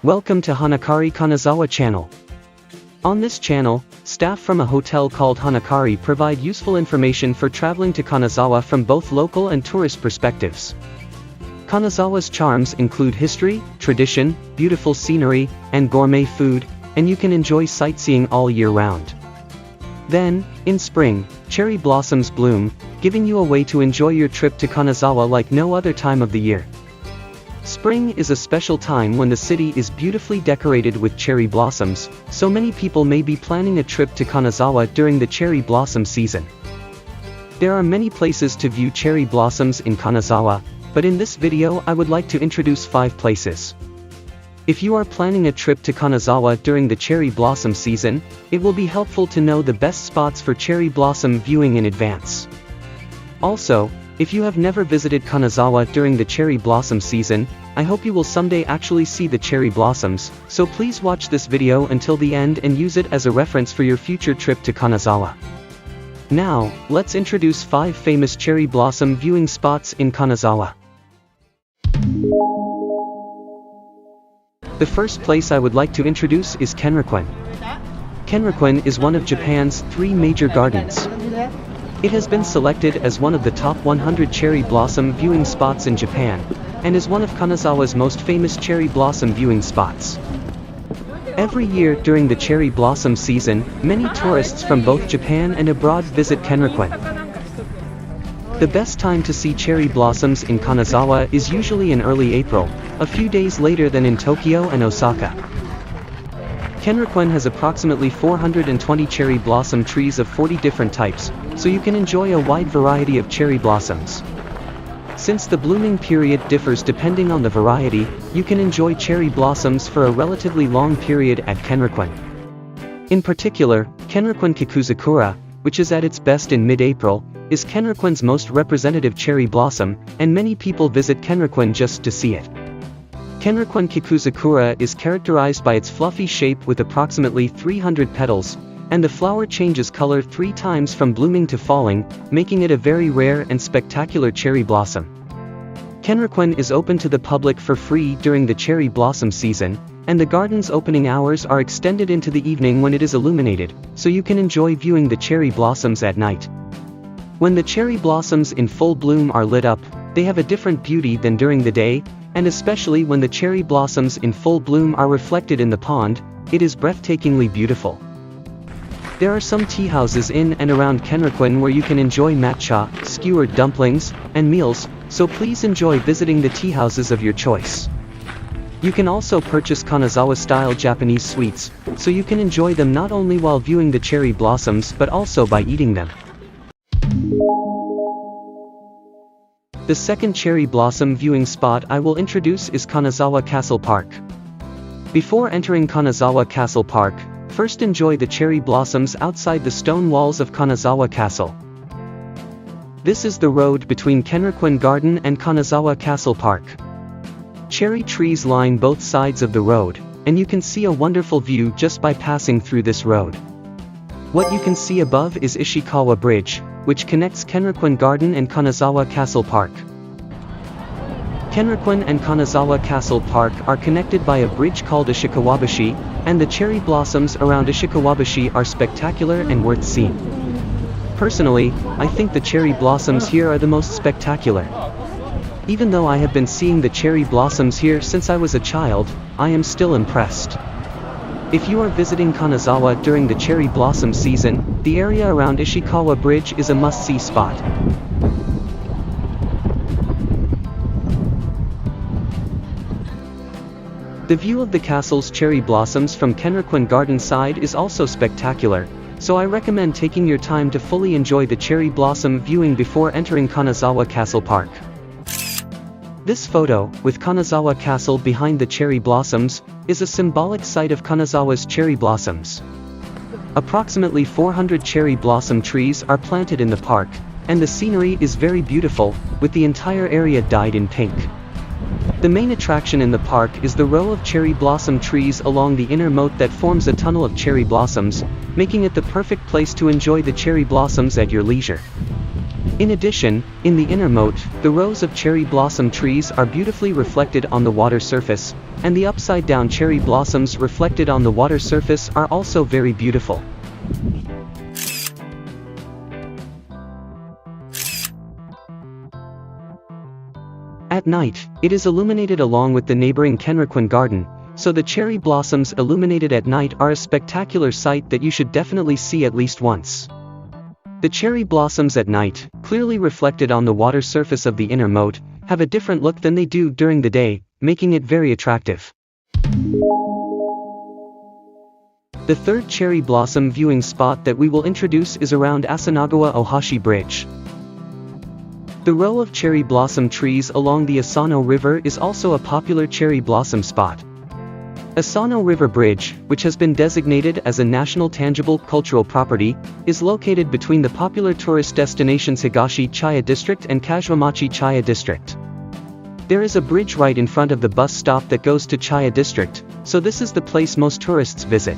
Welcome to Hanaakari Kanazawa channel. On this channel, staff from a hotel called Hanaakari provide useful information for traveling to Kanazawa from both local and tourist perspectives. Kanazawa's charms include history, tradition, beautiful scenery, and gourmet food, and you can enjoy sightseeing all year round. Then, in spring, cherry blossoms bloom, giving you a way to enjoy your trip to Kanazawa like no other time of the year. Spring is a special time when the city is beautifully decorated with cherry blossoms, so many people may be planning a trip to Kanazawa during the cherry blossom season. There are many places to view cherry blossoms in Kanazawa, but in this video I would like to introduce 5 places. If you are planning a trip to Kanazawa during the cherry blossom season, it will be helpful to know the best spots for cherry blossom viewing in advance. Also, if you have never visited Kanazawa during the cherry blossom season, I hope you will someday actually see the cherry blossoms, so please watch this video until the end and use it as a reference for your future trip to Kanazawa. Now, let's introduce 5 famous cherry blossom viewing spots in Kanazawa. The first place I would like to introduce is Kenrokuen. Kenrokuen is one of Japan's 3 major gardens. It has been selected as one of the top 100 cherry blossom viewing spots in Japan, and is one of Kanazawa's most famous cherry blossom viewing spots. Every year during the cherry blossom season, many tourists from both Japan and abroad visit Kenrokuen. The best time to see cherry blossoms in Kanazawa is usually in early April, a few days later than in Tokyo and Osaka. Kenrokuen has approximately 420 cherry blossom trees of 40 different types, so you can enjoy a wide variety of cherry blossoms. Since the blooming period differs depending on the variety, you can enjoy cherry blossoms for a relatively long period at Kenrokuen. In particular, Kenrokuen Kikuzakura, which is at its best in mid-April, is Kenrokuen's most representative cherry blossom, and many people visit Kenrokuen just to see it. Kenrokuen Kikuzakura is characterized by its fluffy shape with approximately 300 petals, and the flower changes color 3 times from blooming to falling, making it a very rare and spectacular cherry blossom. Kenrokuen is open to the public for free during the cherry blossom season, and the garden's opening hours are extended into the evening when it is illuminated, so you can enjoy viewing the cherry blossoms at night. When the cherry blossoms in full bloom are lit up, they have a different beauty than during the day, and especially when the cherry blossoms in full bloom are reflected in the pond, it is breathtakingly beautiful. There are some tea houses in and around Kenrokuen where you can enjoy matcha, skewered dumplings, and meals, so please enjoy visiting the tea houses of your choice. You can also purchase Kanazawa-style Japanese sweets, so you can enjoy them not only while viewing the cherry blossoms but also by eating them. The second cherry blossom viewing spot I will introduce is Kanazawa Castle Park. Before entering Kanazawa Castle Park, first enjoy the cherry blossoms outside the stone walls of Kanazawa Castle. This is the road between Kenrokuen Garden and Kanazawa Castle Park. Cherry trees line both sides of the road, and you can see a wonderful view just by passing through this road. What you can see above is Ishikawa Bridge, which connects Kenrokuen Garden and Kanazawa Castle Park. Kenrokuen and Kanazawa Castle Park are connected by a bridge called Ishikawabashi, and the cherry blossoms around Ishikawabashi are spectacular and worth seeing. Personally, I think the cherry blossoms here are the most spectacular. Even though I have been seeing the cherry blossoms here since I was a child, I am still impressed. If you are visiting Kanazawa during the cherry blossom season, the area around Ishikawa Bridge is a must-see spot. The view of the castle's cherry blossoms from Kenrokuen Garden side is also spectacular, so I recommend taking your time to fully enjoy the cherry blossom viewing before entering Kanazawa Castle Park. This photo, with Kanazawa Castle behind the cherry blossoms, is a symbolic site of Kanazawa's cherry blossoms. Approximately 400 cherry blossom trees are planted in the park, and the scenery is very beautiful, with the entire area dyed in pink. The main attraction in the park is the row of cherry blossom trees along the inner moat that forms a tunnel of cherry blossoms, making it the perfect place to enjoy the cherry blossoms at your leisure. In addition, in the inner moat, the rows of cherry blossom trees are beautifully reflected on the water surface, and the upside-down cherry blossoms reflected on the water surface are also very beautiful. At night, it is illuminated along with the neighboring Kenrokuen Garden, so the cherry blossoms illuminated at night are a spectacular sight that you should definitely see at least once. The cherry blossoms at night, clearly reflected on the water surface of the inner moat, have a different look than they do during the day, making it very attractive. The third cherry blossom viewing spot that we will introduce is around Asanogawa Ohashi Bridge. The row of cherry blossom trees along the Asano River is also a popular cherry blossom spot. Asano River Bridge, which has been designated as a National Tangible Cultural Property, is located between the popular tourist destinations Higashi-Chiya District and Kasumimachi-Chiya District. There is a bridge right in front of the bus stop that goes to Chiya District, so this is the place most tourists visit.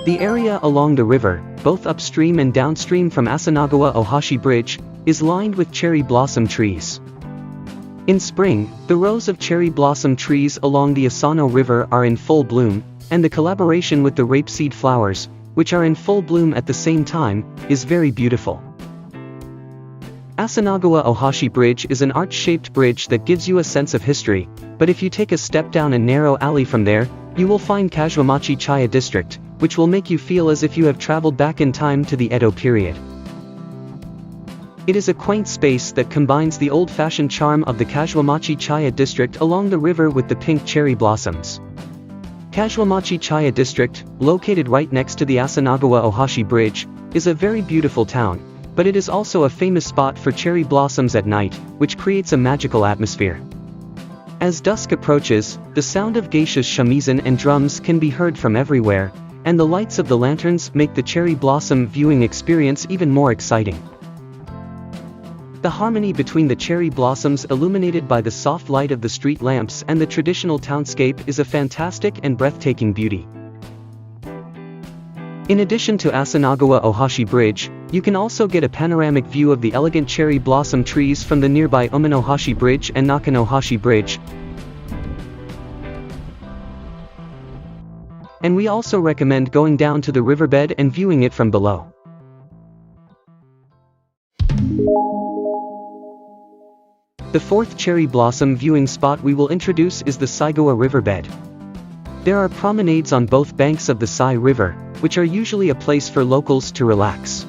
The area along the river, both upstream and downstream from Asanogawa Ohashi Bridge, is lined with cherry blossom trees. In spring, the rows of cherry blossom trees along the Asano River are in full bloom, and the collaboration with the rapeseed flowers, which are in full bloom at the same time, is very beautiful. Asanogawa Ohashi Bridge is an arch-shaped bridge that gives you a sense of history, but if you take a step down a narrow alley from there, you will find Kasumimachi-Chiya District, which will make you feel as if you have traveled back in time to the Edo period. It is a quaint space that combines the old-fashioned charm of the Kasumimachi-Chiya District along the river with the pink cherry blossoms. Kasumimachi-Chiya District, located right next to the Asanogawa Ohashi Bridge, is a very beautiful town, but it is also a famous spot for cherry blossoms at night, which creates a magical atmosphere. As dusk approaches, the sound of geishas shamisen and drums can be heard from everywhere, and the lights of the lanterns make the cherry blossom viewing experience even more exciting. The harmony between the cherry blossoms illuminated by the soft light of the street lamps and the traditional townscape is a fantastic and breathtaking beauty. In addition to Asanogawa Ohashi Bridge, you can also get a panoramic view of the elegant cherry blossom trees from the nearby Ominohashi Bridge and Nakanohashi Bridge. And we also recommend going down to the riverbed and viewing it from below. The fourth cherry blossom viewing spot we will introduce is the Saigawa Riverbed. There are promenades on both banks of the Sai River, which are usually a place for locals to relax.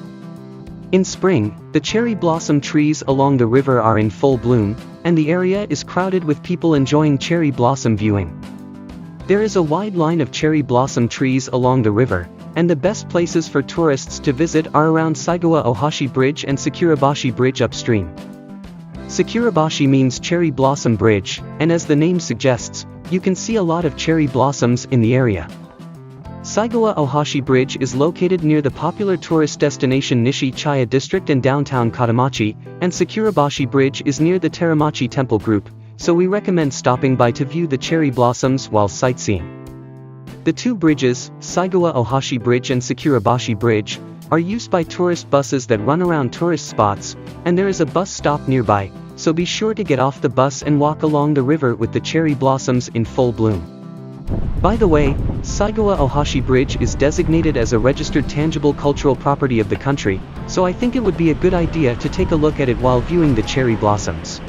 In spring, the cherry blossom trees along the river are in full bloom, and the area is crowded with people enjoying cherry blossom viewing. There is a wide line of cherry blossom trees along the river, and the best places for tourists to visit are around Saigawa Ohashi Bridge and Sakurabashi Bridge upstream. Sakurabashi means cherry blossom bridge, and as the name suggests, you can see a lot of cherry blossoms in the area. Saigawa Ohashi Bridge is located near the popular tourist destination Nishi-Chiya District in downtown Katamachi, and Sakurabashi Bridge is near the Teramachi Temple Group, so we recommend stopping by to view the cherry blossoms while sightseeing. The two bridges, Saigawa Ohashi Bridge and Sakurabashi Bridge, are used by tourist buses that run around tourist spots, and there is a bus stop nearby, so be sure to get off the bus and walk along the river with the cherry blossoms in full bloom. By the way, Saigawa Ohashi Bridge is designated as a registered tangible cultural property of the country, so I think it would be a good idea to take a look at it while viewing the cherry blossoms.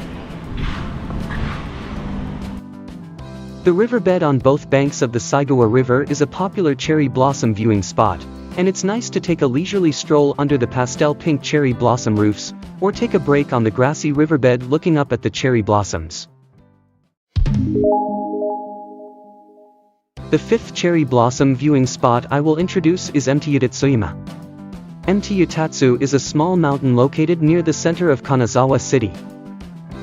The riverbed on both banks of the Saigawa River is a popular cherry blossom viewing spot, and it's nice to take a leisurely stroll under the pastel pink cherry blossom roofs, or take a break on the grassy riverbed looking up at the cherry blossoms. The fifth cherry blossom viewing spot I will introduce is Utatsuyama. Utatsu is a small mountain located near the center of Kanazawa City.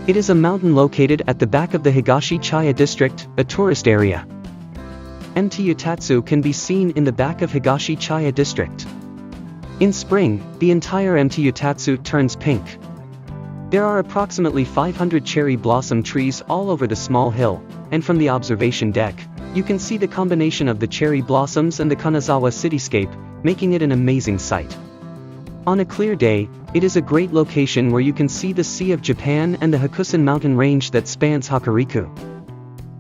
It is a mountain located at the back of the Higashi-Chiya District, a tourist area. Utatsu can be seen in the back of Higashi-Chiya District. In spring, the entire Utatsu turns pink. There are approximately 500 cherry blossom trees all over the small hill, and from the observation deck, you can see the combination of the cherry blossoms and the Kanazawa cityscape, making it an amazing sight. On a clear day, It is a great location where you can see the Sea of Japan and the Hakusen mountain range that spans Hokuriku.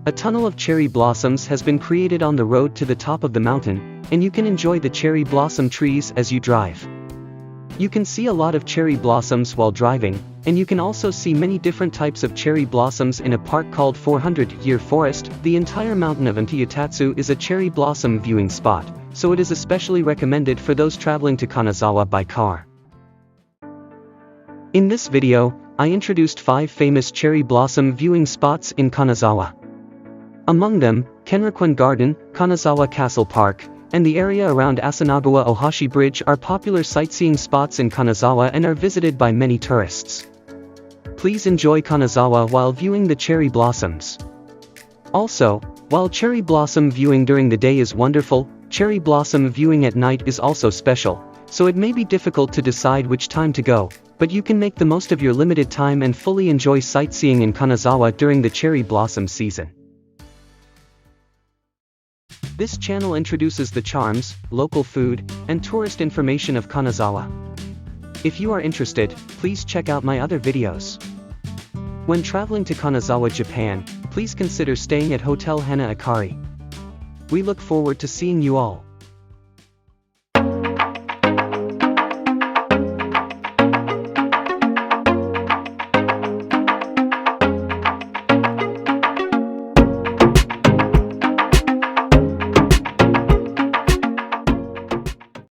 A tunnel of cherry blossoms has been created on the road to the top of the mountain, and you can enjoy the cherry blossom trees as you drive. You can see a lot of cherry blossoms while driving, and you can also see many different types of cherry blossoms in a park called 400-Year Forest. The entire mountain of Utatsu is a cherry blossom viewing spot, so it is especially recommended for those traveling to Kanazawa by car. In this video, I introduced 5 famous cherry blossom viewing spots in Kanazawa. Among them, Kenrokuen Garden, Kanazawa Castle Park, and the area around Asanogawa Ohashi Bridge are popular sightseeing spots in Kanazawa and are visited by many tourists. Please enjoy Kanazawa while viewing the cherry blossoms. Also, while cherry blossom viewing during the day is wonderful, cherry blossom viewing at night is also special, so it may be difficult to decide which time to go, but you can make the most of your limited time and fully enjoy sightseeing in Kanazawa during the cherry blossom season. This channel introduces the charms, local food, and tourist information of Kanazawa. If you are interested, please check out my other videos. When traveling to Kanazawa, Japan, please consider staying at Hotel Hanaakari. We look forward to seeing you all.